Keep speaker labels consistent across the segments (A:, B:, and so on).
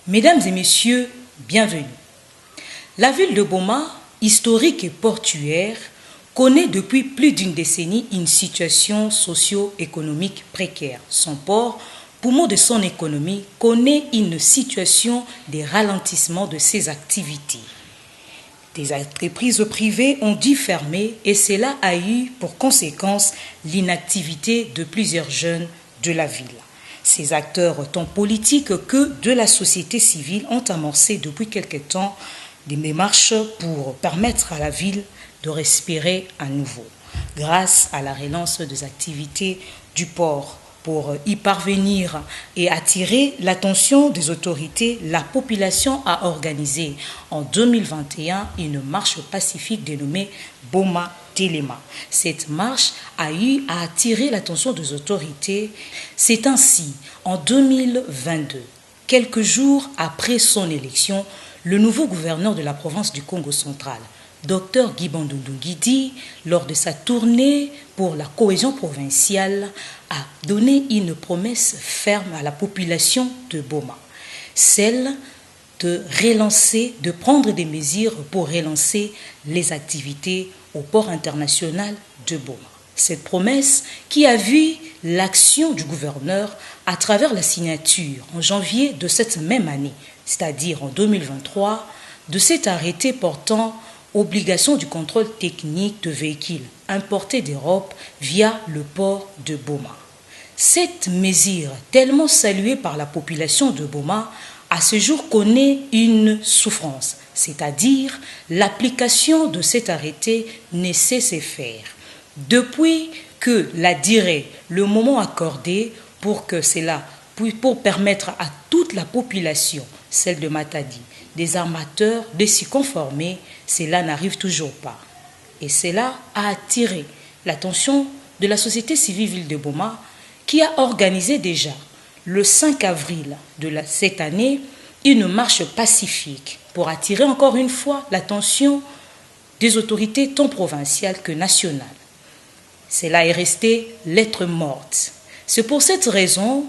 A: Mesdames et messieurs, bienvenue. La ville de Boma, historique et portuaire, connaît depuis plus d'une décennie une situation socio-économique précaire. Son port, poumon de son économie, connaît une situation de ralentissement de ses activités. Des entreprises privées ont dû fermer et cela a eu pour conséquence l'inactivité de plusieurs jeunes de la ville. Ces acteurs, tant politiques que de la société civile, ont amorcé depuis quelque temps des démarches pour permettre à la ville de respirer à nouveau, grâce à la relance des activités du port. Pour y parvenir et attirer l'attention des autorités, la population a organisé en 2021 une marche pacifique dénommée Boma Telema. Cette marche a eu à attirer l'attention des autorités. C'est ainsi, en 2022, quelques jours après son élection, le nouveau gouverneur de la province du Congo central, Dr Guy Bandundu Nguidi, lors de sa tournée pour la cohésion provinciale, a donné une promesse ferme à la population de Boma, celle de relancer, de prendre des mesures pour relancer les activités au port international de Boma. Cette promesse qui a vu l'action du gouverneur à travers la signature en janvier de cette même année, c'est-à-dire en 2023, de cet arrêté portant obligation du contrôle technique de véhicules importés d'Europe via le port de Boma. Cette mesure, tellement saluée par la population de Boma, à ce jour connaît une souffrance, c'est-à-dire l'application de cet arrêté ne cesse faire. Depuis que la durée, le moment accordé pour permettre à toute la population, celle de Matadi, des armateurs de s'y conformer, cela n'arrive toujours pas. Et cela a attiré l'attention de la société civile ville de Boma qui a organisé déjà le 5 avril de cette année une marche pacifique pour attirer encore une fois l'attention des autorités tant provinciales que nationales. Cela est resté lettre morte. C'est pour cette raison,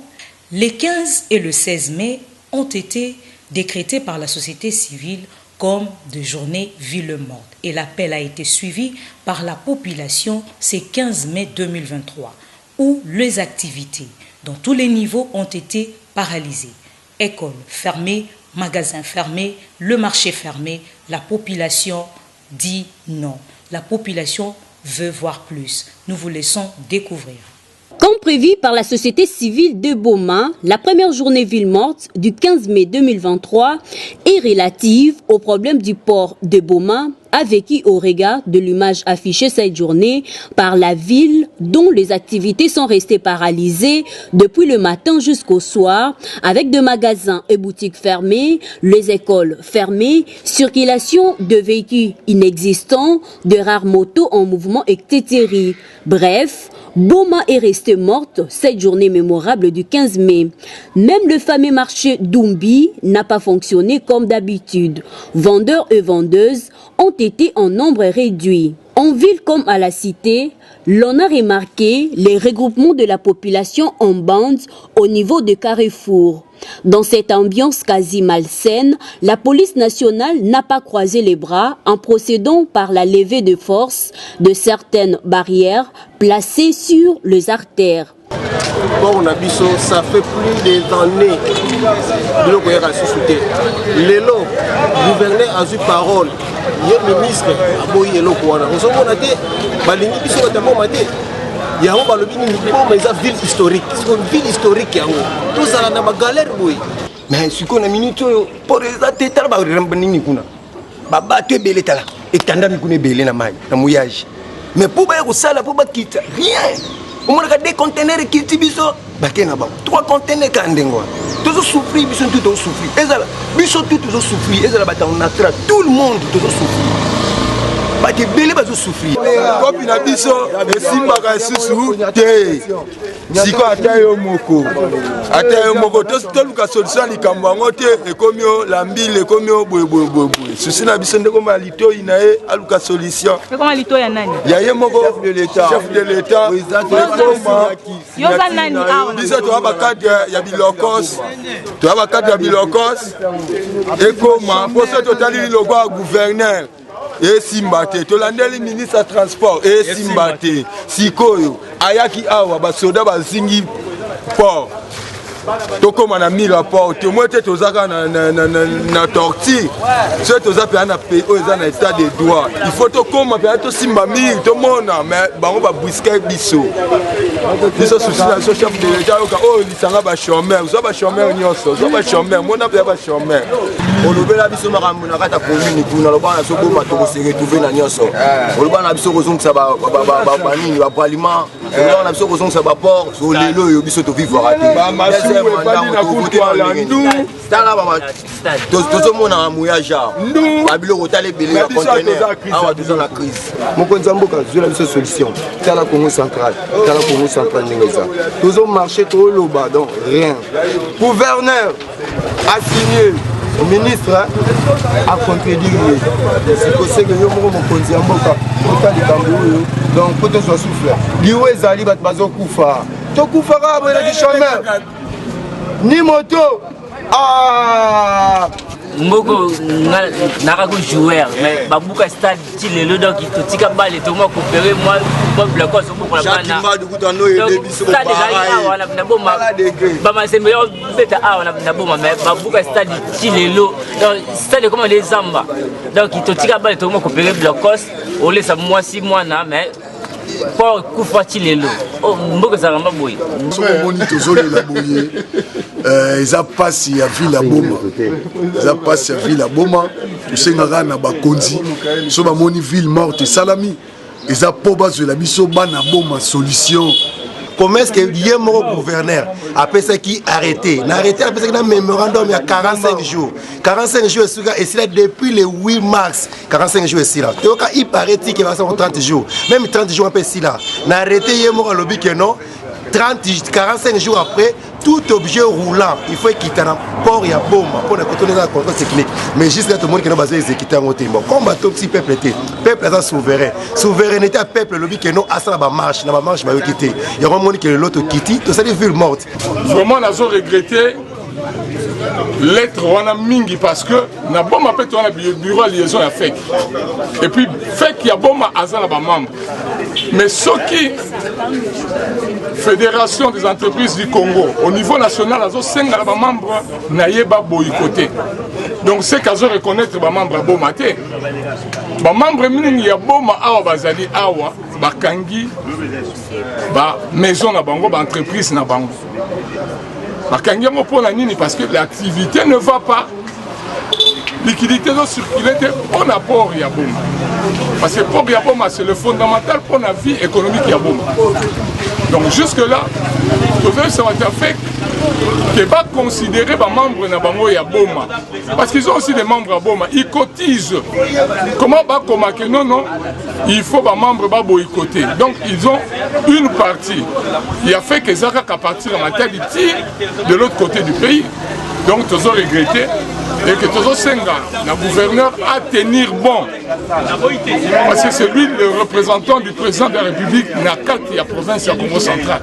A: les 15 et le 16 mai ont été décrétés par la société civile comme des journées ville morte. Et l'appel a été suivi par la population ce 15 mai 2023, où les activités dans tous les niveaux ont été paralysées. Écoles fermées, magasins fermés, le marché fermé. La population dit non. La population veut voir plus. Nous vous laissons découvrir.
B: Comme prévu par la société civile de Boma, la première journée ville morte du 15 mai 2023 est relative au problème du port de Boma, vécu au regard de l'image affichée cette journée par la ville dont les activités sont restées paralysées depuis le matin jusqu'au soir, avec des magasins et boutiques fermés, les écoles fermées, circulation de véhicules inexistants, de rares motos en mouvement, etc. Bref, Boma est restée morte cette journée mémorable du 15 mai. Même le fameux marché d'Umbi n'a pas fonctionné comme d'habitude. Vendeurs et vendeuses ont été en nombre réduit. En ville comme à la cité, l'on a remarqué les regroupements de la population en bandes au niveau de Carrefour. Dans cette ambiance quasi malsaine, la police nationale n'a pas croisé les bras en procédant par la levée de force de certaines barrières placées sur les artères.
C: Bon, ça fait plus d'années que nous avons suscité. Le gouverneur a eu parole. Le ministre a eu le pouvoir. Nous avons dit il y a une ville historique. C'est une ville historique. Nous avons une galère. Mais ce qu'on a mis pour les athlètes, mais pour quitter rien. On a des conteneurs qui sont 3 conteneurs qui sont souffrir, ils sont tous souffrir. Ils sont tous souffrir. Tout le monde doit souffrir.
D: bato ebele bazosouffrir kopi na biso esimbaka lisusu te siko ata yo moko toluka solution ya likambo yango te ekomi o la mbile ekomi o boye susi na biso ndeko ma litoi na ye aluka solution ya ye moko chef de l'état biso toya bakadre ya bilokos ekoma mposo totali lilogo ya gouverneur esimba te tolandeli ministre ya transport esimba te sikoyo ayaki awa basoda bazingi port tokoma na mi rapport te moi te tozaka na torture so toza mpe na pays oyo eza na état de droit il faut tokoma mpe tosimba mire tomona mais bango babwiske biso susi na biso chef de l'état yoka oyo lisanga bachomere zwa bachomere nyonso zwa bachomere mona mpe ya bachomere olobela biso makambo na kati ya commune kuna loba na so boma tokoseretrouve na nyonso oloba na biso kozongisa banini baparlement oloba na biso kozongisa baport so lelo oyo biso tovivwaka te tozomona mouillage babiloko tala ebele ya contener awa toza na crise mokonzi ya mboka zola biso solution tala Congo central ndenge eza tozomarche toloba donc rien gouverneur a signé ministre a contredire sikoseke yo moko mokonzi ya mboka ota likambo oyo donc po tozwa souffle liwo ezali bato bazokufa tokufaka boyelaki chômeur ni moto
E: mboko nakako joueur mais babuka stade ti lelo donc totika bale toma coopérer moi blocos pour la bana stade awa na boma bamasembe yo beta awa na boma mais babuka stade ti lelo donc stade comme les zamba donc totika bale toma coopérer blocos olesa moi 6 mois na mais pour kufa ti lelo mboko za ramba boy
F: somoni tozolela boye eza pasi ya ville ya boma eza pasi ya ville ya boma tosengaka na bakonzi so bamoni ville morte esalami eza po bazwela biso bana boma solution
D: comment est-ce que ye moko gouverneur apesaki arrêté na arrêté apesaki na mémorandum ya 45 jours esuka esila depuis le 8 mars 45 jours esila toyoka ipareti ke basa 30 jours même 30 jours ape esila na arrêté ye moko alobi ke non 45 jours après, tout objet roulant, il faut quitter un port et un bombe pour le contrôler la contrôle technique. Mais jusqu'à tout le monde qui n'a pas exécuté un autre. Comme tout petit peuple était, peuple est souverain. Souveraineté à peuple, le but que nous, à ça, la marche, la marche, va quitter. Il y a un monde qui est l'autre quitté, tout ça, des villes mortes.
G: Vraiment, nous avons regretté l'être wana mingi parce que na boma pe to na bureau liaison ya FEC et puis FEC ya boma azala ba membre mais soki Fédération des entreprises du Congo au niveau national azo senga ba membre na yeba boycotté donc c'est qu'azo reconnaître ba membre boma te ba membre mingi ya boma awa bazali awa bakangi ba maison na bango ba entreprise na bango parce que l'activité ne va pas. Liquidité doit circuler pour l'apport Yaboma. Parce que pour Yaboma, c'est le fondamental pour la vie économique Yaboma. Donc jusque-là, ça va être fait que va considérer les membres de Yaboma. Parce qu'ils ont aussi des membres à Boma. Ils cotisent. Comment va que non, il faut les membres de boycotter. Donc ils ont une partie. Il a fait que Zaka qu'à partir en matière de tir de l'autre côté du pays. Donc tous ont regretté et que tous ont senga, le gouverneur à tenir bon. Parce que c'est lui le représentant du président de la République Nakati à province de Congo central.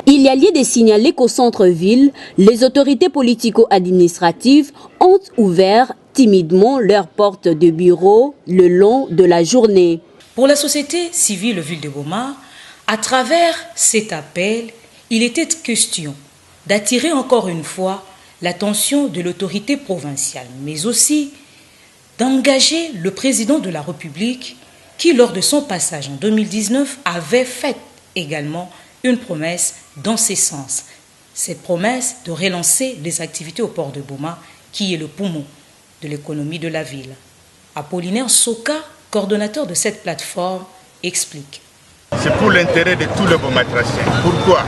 B: Il y a lieu de signaler qu'au centre-ville, les autorités politico-administratives ont ouvert timidement leurs portes de bureau le long de la journée.
A: Pour la société civile Ville de Boma, à travers cet appel, il était question d'attirer encore une fois l'attention de l'autorité provinciale, mais aussi d'engager le président de la République qui, lors de son passage en 2019, avait fait également une promesse dans ce sens. Cette promesse de relancer les activités au port de Boma, qui est le poumon de l'économie de la ville. Apollinaire Soka, coordonnateur de cette plateforme, explique.
H: C'est pour l'intérêt de tous les Bomatraciens. Pourquoi?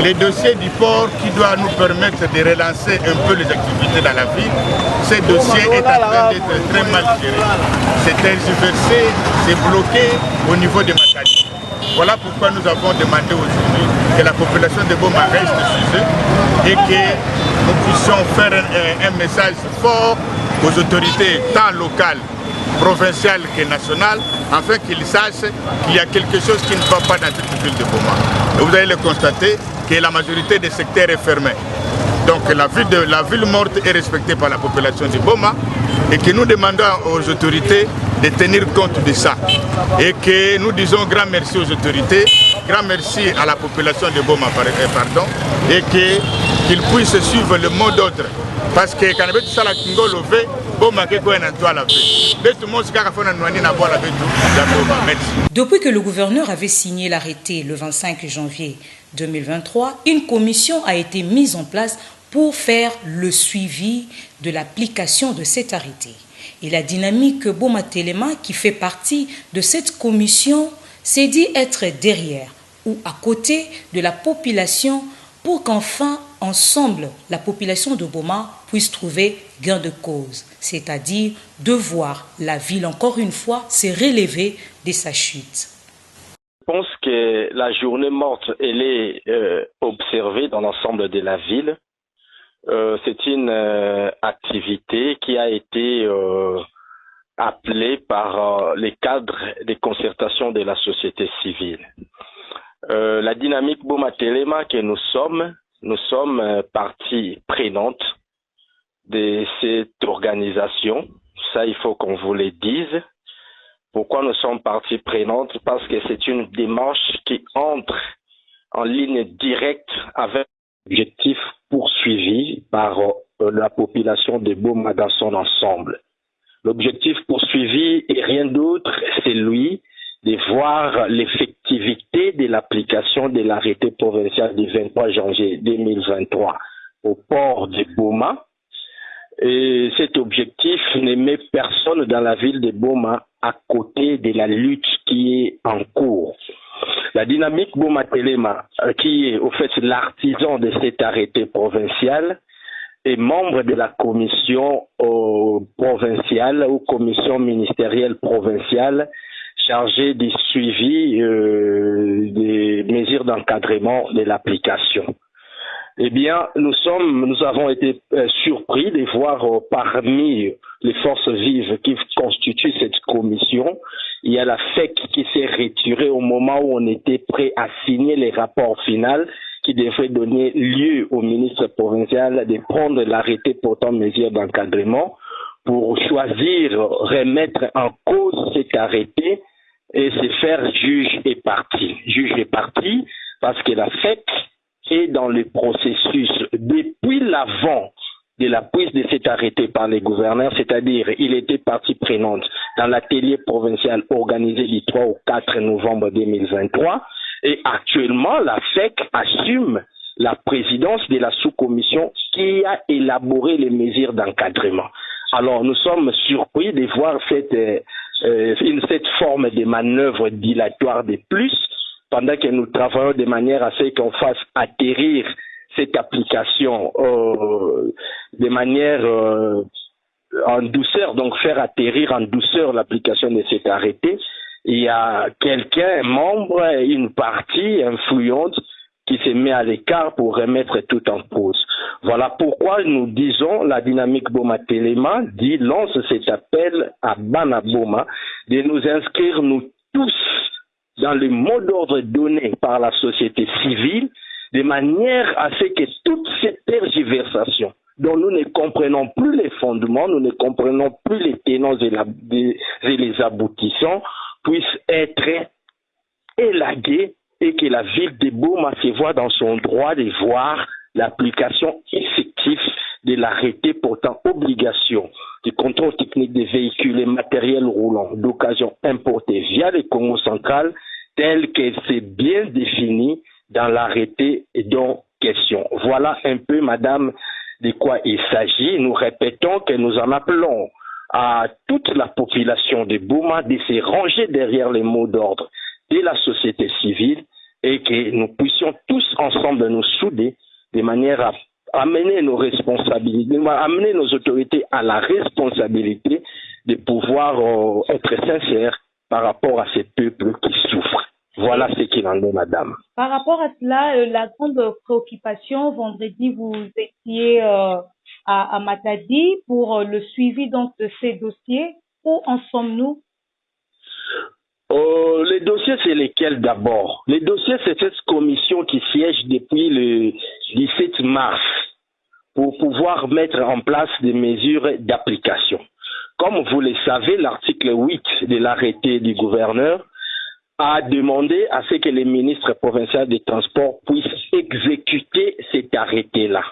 H: Les dossiers du port qui doivent nous permettre de relancer un peu les activités dans la ville, ces dossiers est en train d'être très mal gérés. C'est tergiversé, c'est bloqué au niveau de Matadi. Voilà pourquoi nous avons demandé aujourd'hui que la population de Boma reste chez eux et que nous puissions faire un message fort aux autorités tant locales, provinciales que nationales, afin qu'ils sachent qu'il y a quelque chose qui ne va pas dans cette ville de Boma. Et vous allez le constater que la majorité des secteurs est fermée. Donc la ville morte est respectée par la population de Boma et que nous demandons aux autorités de tenir compte de ça. Et que nous disons grand merci aux autorités, grand merci à la population de Boma, et qu'ils puissent suivre le mot d'ordre. Parce que quand on ça la Kingo levé, Boma qui est en toi la vie.
A: Depuis que le gouverneur avait signé l'arrêté le 25 janvier 2023, une commission a été mise en place pour faire le suivi de l'application de cet arrêté. Et la dynamique Boma Téléma, qui fait partie de cette commission, s'est dit être derrière ou à côté de la population pour qu'enfin, ensemble, la population de Boma puisse trouver gain de cause, c'est-à-dire de voir la ville, encore une fois, se relever de sa chute.
I: Je pense que la journée morte, elle est observée dans l'ensemble de la ville. C'est une activité qui a été appelée par les cadres des concertations de la société civile. La dynamique Boma Téléma que nous sommes partie prenante de cette organisation. Ça, il faut qu'on vous le dise. Pourquoi nous sommes partie prenante? Parce que c'est une démarche qui entre en ligne directe avec l'objectif poursuivi par la population de Boma dans son ensemble. L'objectif poursuivi est rien d'autre, c'est lui de voir l'effectivité de l'application de l'arrêté provincial du 23 janvier 2023 au port de Boma. Et cet objectif ne met personne dans la ville de Boma à côté de la lutte qui est en cours. La dynamique Boma Téléma, qui est au fait l'artisan de cet arrêté provincial, est membre de la commission provinciale ou commission ministérielle provinciale chargée du suivi des mesures d'encadrement de l'application. Eh bien, nous avons été surpris de voir parmi les forces vives qui constituent cette commission, il y a la FEC qui s'est retirée au moment où on était prêt à signer les rapports finaux qui devraient donner lieu au ministre provincial de prendre l'arrêté portant mesures d'encadrement pour choisir, remettre en cause cet arrêté et se faire juge et partie. Juge et partie parce que la FEC est dans le processus depuis l'avant de la prise de cet arrêté par les gouverneurs, c'est-à-dire il était partie prenante dans l'atelier provincial organisé du 3 au 4 novembre 2023 et actuellement la FEC assume la présidence de la sous-commission qui a élaboré les mesures d'encadrement. Alors nous sommes surpris de voir cette forme de manœuvre dilatoire de plus pendant que nous travaillons de manière à ce qu'on fasse atterrir cette application de manière en douceur, donc faire atterrir en douceur l'application de cet arrêté. Il y a quelqu'un, un membre, une partie influente qui se met à l'écart pour remettre tout en cause. Voilà pourquoi nous disons, la dynamique Boma Téléma lance cet appel à Bana Boma de nous inscrire nous tous dans le mot d'ordre donné par la société civile, de manière à ce que toutes ces tergiversations dont nous ne comprenons plus les fondements, nous ne comprenons plus les tenants et les aboutissants, puissent être élagués et que la ville de Boma se voit dans son droit de voir l'application effective de l'arrêté portant obligation du contrôle technique des véhicules et matériels roulants d'occasion importés via le Congo central tel que c'est bien défini dans l'arrêté dont question. Voilà un peu, madame, de quoi il s'agit. Nous répétons que nous en appelons à toute la population de Boma de se ranger derrière les mots d'ordre de la société civile et que nous puissions tous ensemble nous souder de manière à amener nos responsabilités, amener nos autorités à la responsabilité de pouvoir être sincères par rapport à ces peuples qui souffrent. Voilà ce qu'il en est, madame.
A: Par rapport à cela, la grande préoccupation, vendredi, vous étiez à Matadi pour le suivi donc de ces dossiers. Où en sommes-nous?
I: Les dossiers, c'est lesquels d'abord? Les dossiers, c'est cette commission qui siège depuis le 17 mars pour pouvoir mettre en place des mesures d'application. Comme vous le savez, l'article 8 de l'arrêté du gouverneur a demandé à ce que les ministres provinciaux des Transports puissent exécuter cet arrêté-là.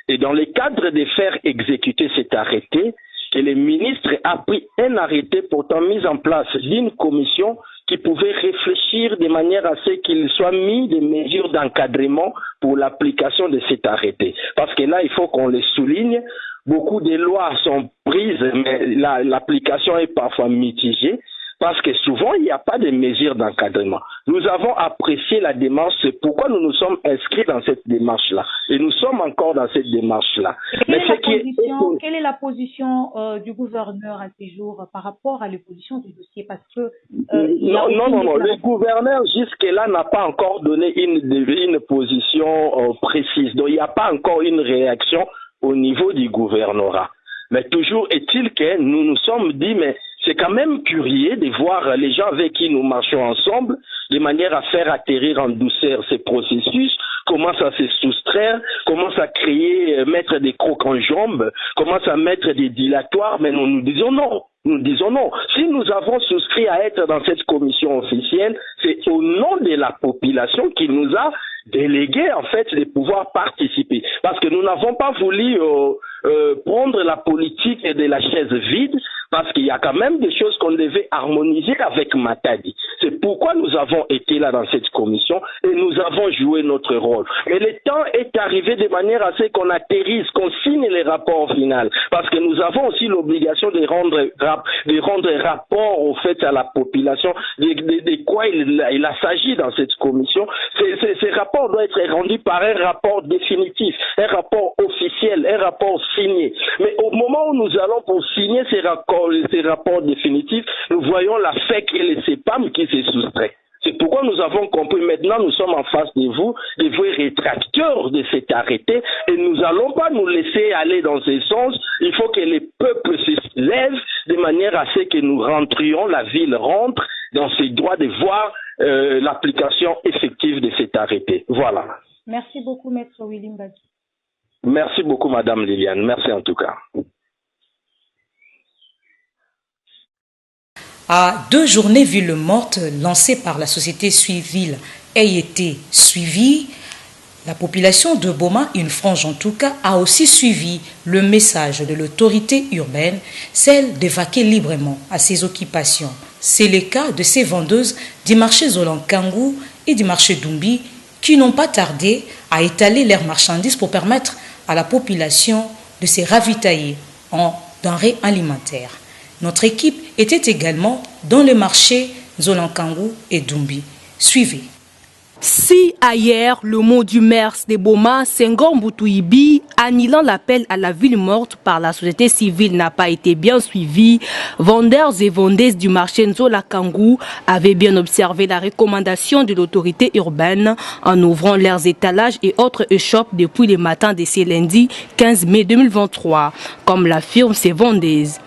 I: Et dans le cadre de faire exécuter cet arrêté, que le ministre a pris un arrêté pourtant mis en place d'une commission qui pouvait réfléchir de manière à ce qu'il soit mis des mesures d'encadrement pour l'application de cet arrêté. Parce que là, il faut qu'on le souligne, beaucoup de lois sont prises, mais l'application est parfois mitigée. Parce que souvent, il n'y a pas de mesures d'encadrement. Nous avons apprécié la démarche, c'est pourquoi nous nous sommes inscrits dans cette démarche-là. Et nous sommes encore dans cette démarche-là.
A: Quelle est la position du gouverneur à ces jours par rapport à l'évolution du dossier? Parce que
I: non. Le gouverneur, jusque-là, n'a pas encore donné une position précise. Donc, il n'y a pas encore une réaction au niveau du gouvernorat. Mais toujours est-il que nous nous sommes dit, mais c'est quand même curieux de voir les gens avec qui nous marchons ensemble, de manière à faire atterrir en douceur ces processus, commencent à se soustraire, commencent à créer, mettre des crocs en jambes, commencent à mettre des dilatoires, mais nous disons non. Nous disons non. Si nous avons souscrit à être dans cette commission officielle, c'est au nom de la population qui nous a délégué en fait de pouvoir participer. Parce que nous n'avons pas voulu prendre la politique de la chaise vide, parce qu'il y a quand même des choses qu'on devait harmoniser avec Matadi. C'est pourquoi nous avons été là dans cette commission et nous avons joué notre rôle. Mais le temps est arrivé de manière à ce qu'on atterrisse, qu'on signe les rapports finaux. Parce que nous avons aussi l'obligation de rendre rapport au fait à la population de quoi il s'agit dans cette commission. Ces rapports doivent être rendus par un rapport définitif, un rapport officiel, un rapport signé. Mais au moment où nous allons pour signer ces rapports définitifs, nous voyons la FEC et les CEPAM qui se soustraient. C'est pourquoi nous avons compris, maintenant nous sommes en face de vous, des vrais rétracteurs de cet arrêté, et nous n'allons pas nous laisser aller dans ce sens. Il faut que les peuples se lèvent de manière à ce que nous rentrions, la ville rentre dans ses droits de voir l'application effective de cet arrêté. Voilà.
A: Merci beaucoup, Maître Willy Mbadi.
I: Merci beaucoup, Madame Liliane. Merci en tout cas.
A: À 2 journées villes mortes lancées par la société civile aient été suivies, la population de Boma, une frange en tout cas, a aussi suivi le message de l'autorité urbaine, celle d'évacuer librement à ses occupations. C'est le cas de ces vendeuses du marché Zolankangu et du marché Dumbi qui n'ont pas tardé à étaler leurs marchandises pour permettre à la population de se ravitailler en denrées alimentaires. Notre équipe était également dans le marché Zolankangu et Dumbi. Suivez.
J: Si ailleurs, le mot du maire de Boma, Senghor Mboutouibi, annulant l'appel à la ville morte par la société civile, n'a pas été bien suivi, vendeurs et vendeuses du marché Nzolankangu avaient bien observé la recommandation de l'autorité urbaine en ouvrant leurs étalages et autres échoppes depuis le matin de ce lundi 15 mai 2023, comme l'affirment ces vendeuses.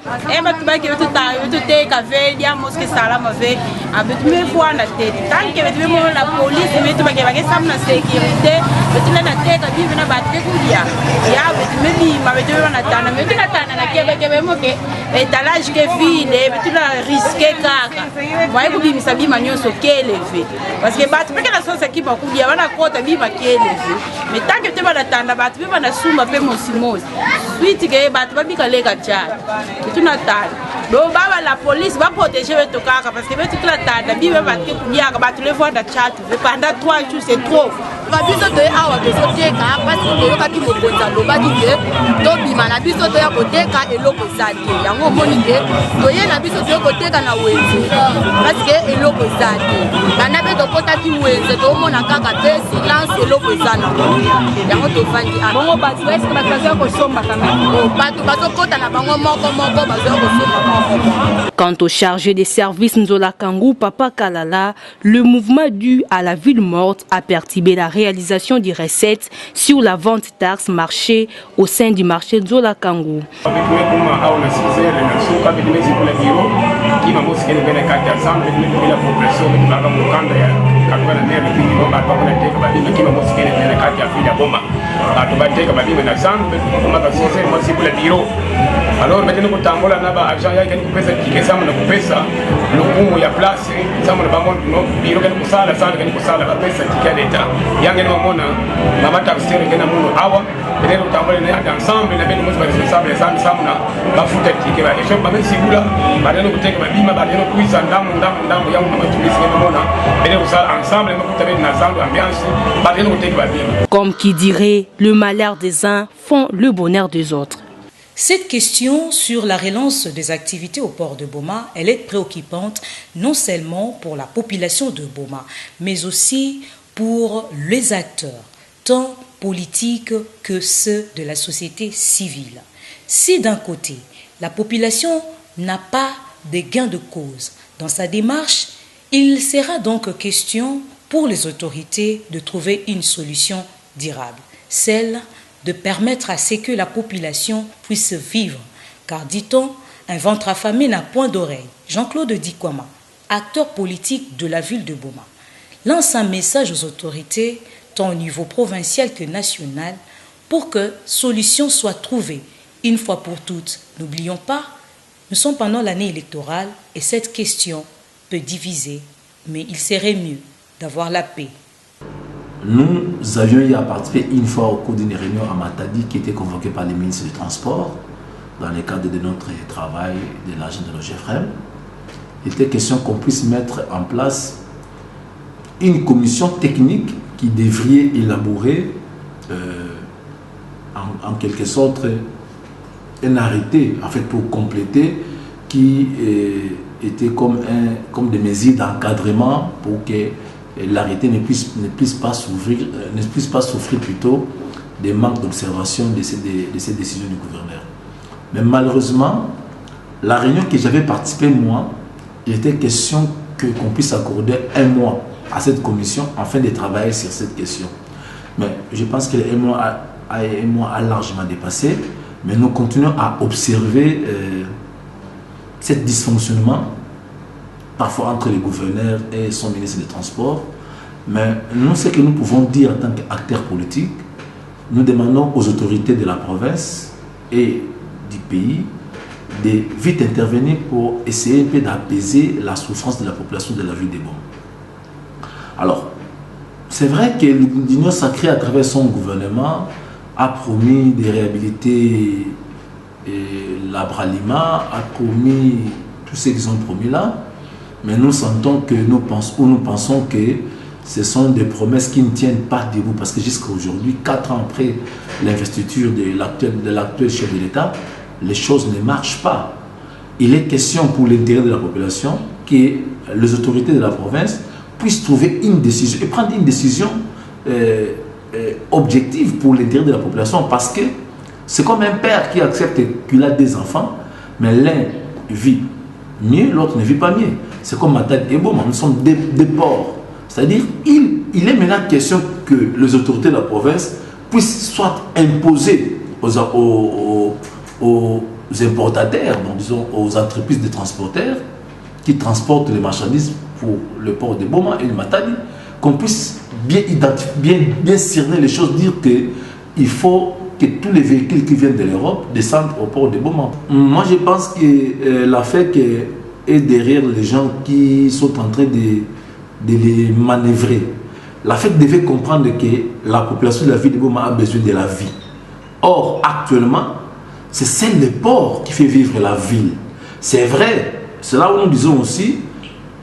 K: metu bakebake samna sécurité betuna na teka bibi na batke kulia ya betu mebi ma betu na tana na kebe moke etalage ke vide betuna risquer kaka moi ko bibi sabi manyoso kelevé parce que batu peke na sosa ki bakulia wana kota bibi kelevé mais tant que te bana tanda batu bibi na sumba pe mosimosi suite ke batu babika lega cha betuna tana donc la police va protéger le cas parce que toute la table bi va tu le vois dans chat pendant 3 jours c'est trop ba biso to awa biso teka parce que yo kati mokonza lo ba dike to bima na biso to ya koteka eloko zate yango moni ke to ye na biso to koteka na wenze parce que eloko zate bana be to kota ti wenze to mona kaka pe silence eloko zana yango to fandi a bongo ba est-ce que ba classe ko somba quand même ba to kota na bango moko ba zo ko somba.
J: Quant au chargé des services Nzola Kangou, Papa Kalala, le mouvement dû à la ville morte a perturbé la réalisation des recettes sur la vente taxes marché au sein du marché Nzola Kangou.
L: Alors maintenant que tambola na ba agent ya kani kupesa kikesamu na kupesa lukumu ya place samu na bango no biro kani kusala sana kani kusala ba pesa tikia leta yange na mona mama taxere kena muno awa benero tambola na ensemble na beno mose responsable samu na ba futa tikia ba esho ba mesigula ba deno kuteka ba bima ba deno kuisa ndamu yangu na matumizi kena mona benero kusala ensemble na kuta beno na zandu ambiance ba deno kuteka ba bima.
J: Comme qui dirait, le malheur des uns font le bonheur des autres.
A: Cette question sur la relance des activités au port de Boma, elle est préoccupante non seulement pour la population de Boma, mais aussi pour les acteurs, tant politiques que ceux de la société civile. Si d'un côté, la population n'a pas de gain de cause dans sa démarche, il sera donc question pour les autorités de trouver une solution durable, celle de permettre à ce que la population puisse vivre. Car, dit-on, un ventre affamé n'a point d'oreille. Jean-Claude Dikwama, acteur politique de la ville de Boma, lance un message aux autorités, tant au niveau provincial que national, pour que solution soit trouvée une fois pour toutes. N'oublions pas, nous sommes pendant l'année électorale et cette question peut diviser, mais il serait mieux d'avoir la paix.
M: Nous avions eu à participer une fois au cours d'une réunion à Matadi qui était convoquée par les ministres du Transport dans le cadre de notre travail de l'agent de l'OGFREM. Il était question qu'on puisse mettre en place une commission technique qui devrait élaborer en quelque sorte un arrêté en fait, pour compléter qui était comme des mesures d'encadrement pour que l'arrêté ne puisse pas souffrir plutôt des manques d'observation de ces décisions du gouverneur. Mais malheureusement, la réunion que j'avais participé moi, il était question qu'on puisse accorder 1 mois à cette commission afin de travailler sur cette question. Mais je pense que le 1 mois a largement dépassé, mais nous continuons à observer ce dysfonctionnement parfois entre le gouverneur et son ministre des Transports. Mais nous, ce que nous pouvons dire en tant qu'acteurs politiques, nous demandons aux autorités de la province et du pays de vite intervenir pour essayer d'apaiser la souffrance de la population de la ville de Boma. Alors, c'est vrai que l'Union sacrée, à travers son gouvernement, a promis de réhabiliter l'Abralima, a promis tout ce qu'ils ont promis là. Mais nous sentons que nous pensons que ce sont des promesses qui ne tiennent pas debout parce que jusqu'à aujourd'hui, 4 ans après l'investiture de l'actuel chef de l'État, les choses ne marchent pas. Il est question pour l'intérêt de la population que les autorités de la province puissent trouver une décision et prendre une décision objective pour l'intérêt de la population parce que c'est comme un père qui accepte qu'il a des enfants, mais l'un vit mieux, l'autre ne vit pas mieux. C'est comme Matadi et Boma, nous sommes des ports. C'est-à-dire, il est maintenant question que les autorités de la province puissent soit imposer aux importateurs, donc disons aux entreprises de transporteurs qui transportent les marchandises pour le port de Boma et de Matadi, qu'on puisse bien cerner les choses, dire qu'il faut que tous les véhicules qui viennent de l'Europe descendent au port de Boma. Moi, je pense que l'affaire est derrière les gens qui sont en train de les manœuvrer. L'affaire devait comprendre que la population de la ville de Boma a besoin de la vie. Or, actuellement, c'est celle des ports qui fait vivre la ville. C'est vrai, c'est là où nous disons aussi,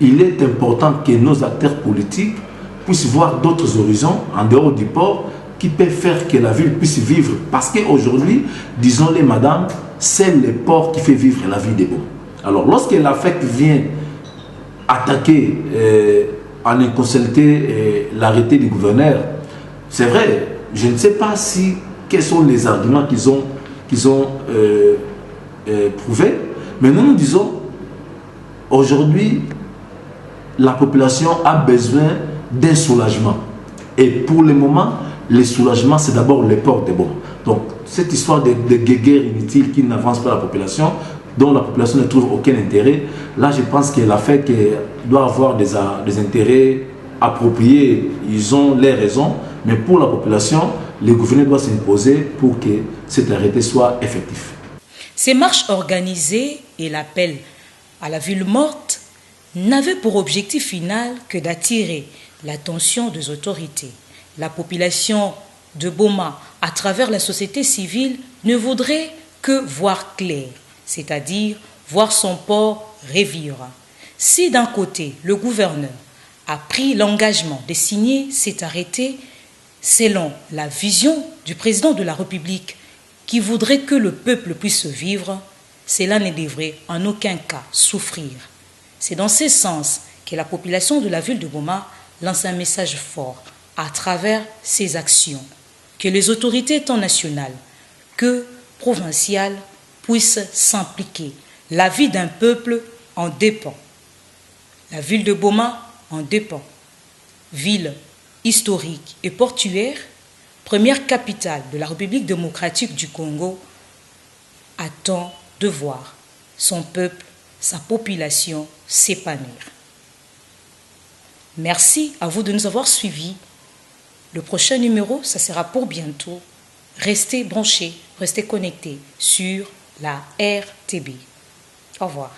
M: il est important que nos acteurs politiques puissent voir d'autres horizons en dehors du port qui peuvent faire que la ville puisse vivre. Parce qu'aujourd'hui, disons-les madame, c'est le port qui fait vivre la ville des Boma. Alors lorsque l'AFEC vient attaquer en inconsulté l'arrêté du gouverneur, c'est vrai, je ne sais pas quels sont les arguments qu'ils ont prouvés, mais nous disons, aujourd'hui, la population a besoin d'un soulagement. Et pour le moment, le soulagement, c'est d'abord le port des Boma. Donc, cette histoire de guerre inutile qui n'avance pas la population, dont la population ne trouve aucun intérêt, là, je pense que l'AFEC doit avoir des intérêts appropriés. Ils ont les raisons, mais pour la population, le gouvernement doit s'imposer pour que cet arrêté soit effectif.
A: Ces marches organisées et l'appel à la ville morte n'avaient pour objectif final que d'attirer l'attention des autorités. La population de Boma, à travers la société civile, ne voudrait que voir clair, c'est-à-dire voir son port revivre. Si d'un côté, le gouverneur a pris l'engagement de signer cet arrêté, selon la vision du président de la République qui voudrait que le peuple puisse vivre, cela ne devrait en aucun cas souffrir. C'est dans ce sens que la population de la ville de Boma lance un message fort à travers ses actions, que les autorités tant nationales que provinciales puissent s'impliquer. La vie d'un peuple en dépend. La ville de Boma en dépend. Ville historique et portuaire, première capitale de la République démocratique du Congo, attend de voir son peuple, sa population s'épanouir. Merci à vous de nous avoir suivis. Le prochain numéro, ça sera pour bientôt. Restez branchés, restez connectés sur la RTB. Au revoir.